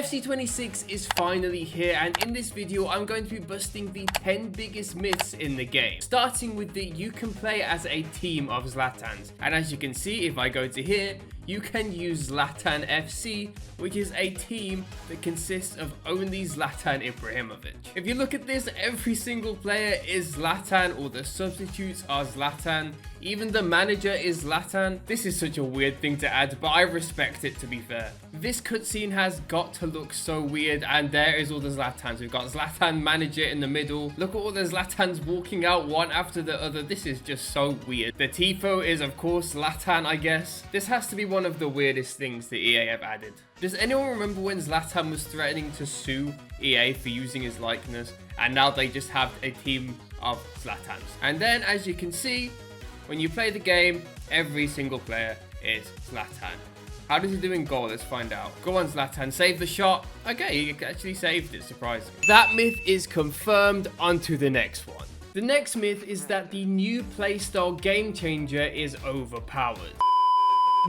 FC26 is finally here, and in this video I'm going to be busting the 10 biggest myths in the game, starting with the you can play as a team of Zlatans. And as you can see, if I go to here, you can use Zlatan FC, which is a team that consists of only Zlatan Ibrahimovic. If you look at this, every single player is Zlatan, or the substitutes are Zlatan. Even the manager is Zlatan. This is such a weird thing to add, but I respect it, to be fair. This cutscene has got to look so weird, and there is all the Zlatans. We've got Zlatan manager in the middle. Look at all the Zlatans walking out one after the other. This is just so weird. The tifo is of course Zlatan, I guess. This has to be one of the weirdest things that EA have added. Does anyone remember when Zlatan was threatening to sue EA for using his likeness, and now they just have a team of Zlatans? And then, as you can see, when you play the game, every single player is Zlatan. How does he do in goal? Let's find out. Go on, Zlatan. Save the shot. Okay, he actually saved it, surprising. That myth is confirmed. On to the next one. The next myth is that the new playstyle game changer is overpowered.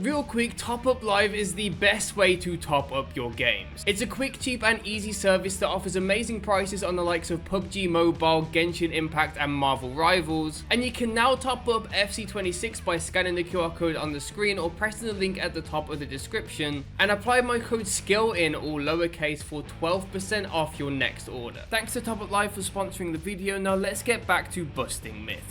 Real quick, Top Up Live is the best way to top up your games. It's a quick, cheap and easy service that offers amazing prices on the likes of PUBG Mobile, Genshin Impact and Marvel Rivals. And you can now top up FC26 by scanning the QR code on the screen or pressing the link at the top of the description, and apply my code SKILLIN, all lowercase, for 12% off your next order. Thanks to Top Up Live for sponsoring the video. Now let's get back to busting myths.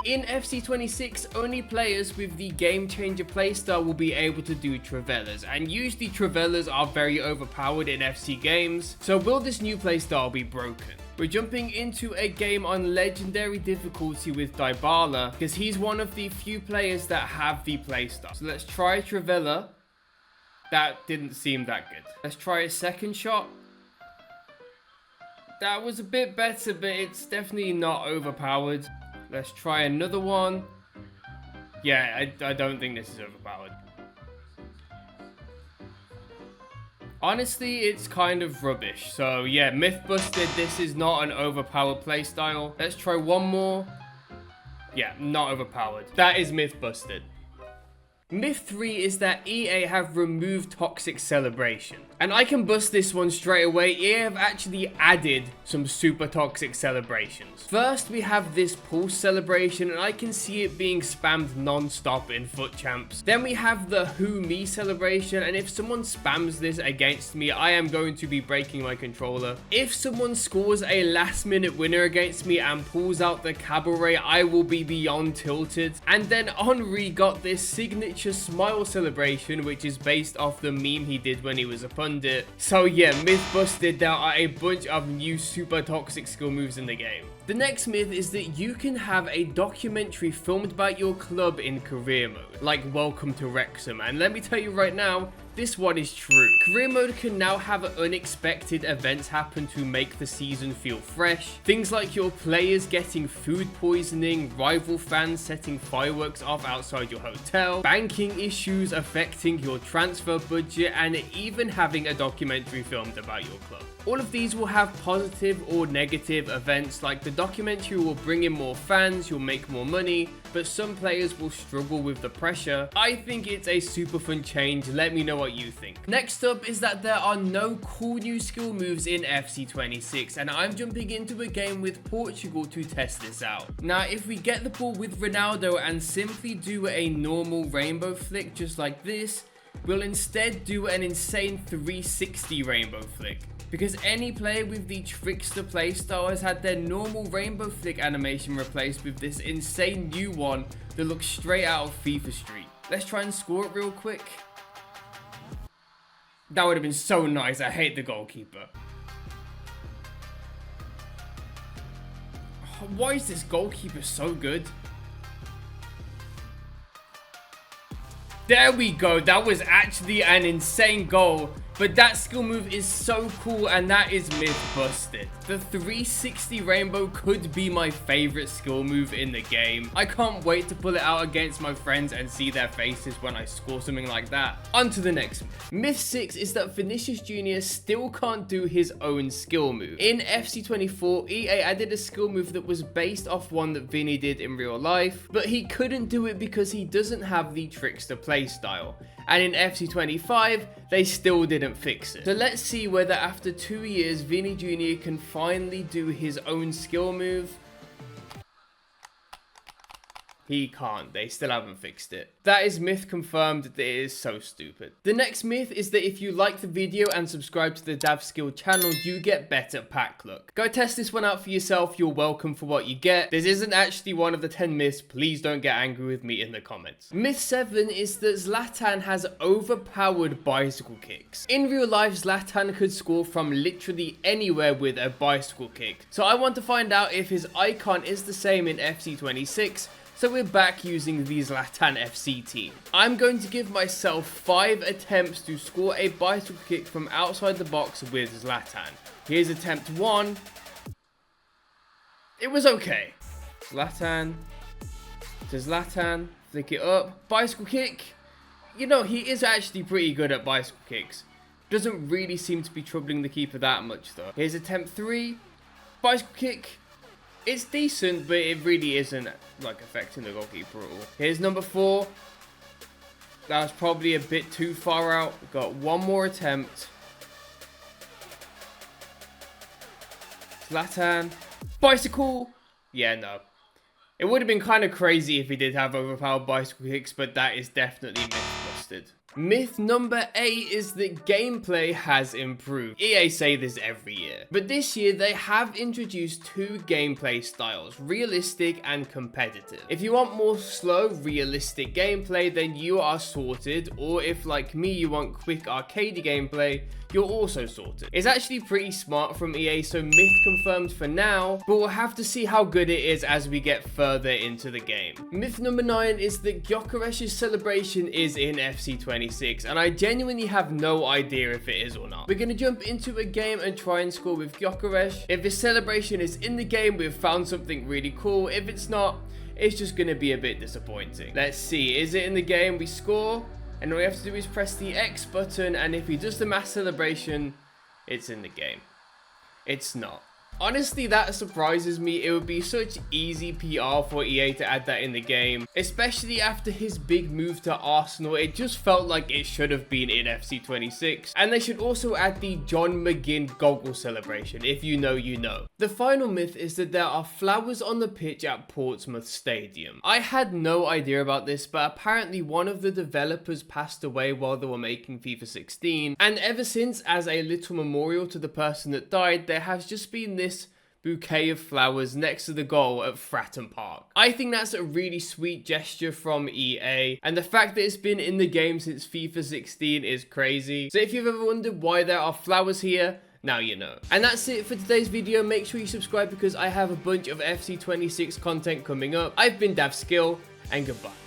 In FC26, only players with the game changer playstyle will be able to do Travellas, and usually Travellas are very overpowered in FC games. So will this new playstyle be broken? We're jumping into a game on legendary difficulty with Dybala, because he's one of the few players that have the playstyle. So let's try Travella. That didn't seem that good. Let's try a second shot. That was a bit better, but it's definitely not overpowered. Let's try another one. Yeah, I don't think this is overpowered. Honestly, it's kind of rubbish. So yeah, myth busted. This is not an overpowered playstyle. Let's try one more. Yeah, not overpowered. That is myth busted. Myth 3 is that EA have removed Toxic Celebration. And I can bust this one straight away. EA have actually added some super toxic celebrations. First, we have this Pulse celebration, and I can see it being spammed non-stop in Foot Champs. Then we have the Who Me celebration, and if someone spams this against me, I am going to be breaking my controller. If someone scores a last-minute winner against me and pulls out the cabaret, I will be beyond tilted. And then Henri got this signature smile celebration, which is based off the meme he did when he was a pundit. So yeah, myth busted. There are a bunch of new super toxic skill moves in the game. The next myth is that you can have a documentary filmed by your club in career mode, like Welcome to Wrexham, and let me tell you right now, this one is true. Career mode can now have unexpected events happen to make the season feel fresh. Things like your players getting food poisoning, rival fans setting fireworks off outside your hotel, banking issues affecting your transfer budget, and even having a documentary filmed about your club. All of these will have positive or negative events. Like the documentary will bring in more fans, you'll make more money, but some players will struggle with the pressure. I think it's a super fun change. Let me know what you think. Next up is that there are no cool new skill moves in FC26, and I'm jumping into a game with Portugal to test this out. Now, if we get the ball with Ronaldo and simply do a normal rainbow flick just like this, we'll instead do an insane 360 rainbow flick. Because any player with the Trickster playstyle has had their normal rainbow flick animation replaced with this insane new one that looks straight out of FIFA Street. Let's try and score it real quick. That would have been so nice. I hate the goalkeeper. Why is this goalkeeper so good? There we go. That was actually an insane goal. But that skill move is so cool, and that is myth busted. The 360 rainbow could be my favorite skill move in the game. I can't wait to pull it out against my friends and see their faces when I score something like that. On to the next myth. Myth 6 is that Vinicius Jr. still can't do his own skill move. In FC24, EA added a skill move that was based off one that Vinny did in real life, but he couldn't do it because he doesn't have the Trickster playstyle. and in FC25, they still didn't fix it. So let's see whether after 2 years, Vinny Jr. can finally do his own skill move. He can't. They still haven't fixed it. That is myth confirmed. That it is so stupid. The next myth is that if you like the video and subscribe to the Dav Skill channel, you get better pack luck. Go test this one out for yourself. You're welcome for what you get. This isn't actually one of the 10 myths. Please don't get angry with me in the comments. Myth 7 is that Zlatan has overpowered bicycle kicks. In real life, Zlatan could score from literally anywhere with a bicycle kick. So I want to find out if his icon is the same in FC26. So we're back using the Zlatan FC team. I'm going to give myself 5 attempts to score a bicycle kick from outside the box with Zlatan. Here's attempt 1. It was okay. Zlatan to Zlatan, flick it up, bicycle kick. You know, he is actually pretty good at bicycle kicks. Doesn't really seem to be troubling the keeper that much though. Here's attempt 3, bicycle kick. It's decent, but it really isn't like affecting the goalkeeper at all. Here's number 4. That was probably a bit too far out. Got one more attempt. Zlatan. Bicycle. Yeah, no. It would have been kind of crazy if he did have overpowered bicycle kicks, but that is definitely myth busted. Myth number 8 is that gameplay has improved. EA say this every year, but this year they have introduced 2 gameplay styles, realistic and competitive. If you want more slow, realistic gameplay, then you are sorted, or if like me you want quick arcadey gameplay, you're also sorted. It's actually pretty smart from EA, so myth confirmed for now, but we'll have to see how good it is as we get further into the game. Myth number 9 is that Gyokeres Celebration is in FC26, and I genuinely have no idea if it is or not. We're going to jump into a game and try and score with Gyokeres. If this celebration is in the game, we've found something really cool. If it's not, it's just going to be a bit disappointing. Let's see, is it in the game? We score. And all we have to do is press the X button, and if he does the mass celebration, it's in the game. It's not. Honestly, that surprises me. It would be such easy PR for EA to add that in the game, especially after his big move to Arsenal. It just felt like it should have been in FC26. And they should also add the John McGinn goggle celebration. If you know, you know. The final myth is that there are flowers on the pitch at Portsmouth Stadium. I had no idea about this, but apparently one of the developers passed away while they were making FIFA 16. And ever since, as a little memorial to the person that died, there has just been this bouquet of flowers next to the goal at Fratton Park. I think that's a really sweet gesture from EA, and the fact that it's been in the game since FIFA 16 is crazy. So if you've ever wondered why there are flowers here, now you know. And that's it for today's video. Make sure you subscribe because I have a bunch of FC26 content coming up. I've been Dav Skill, and goodbye.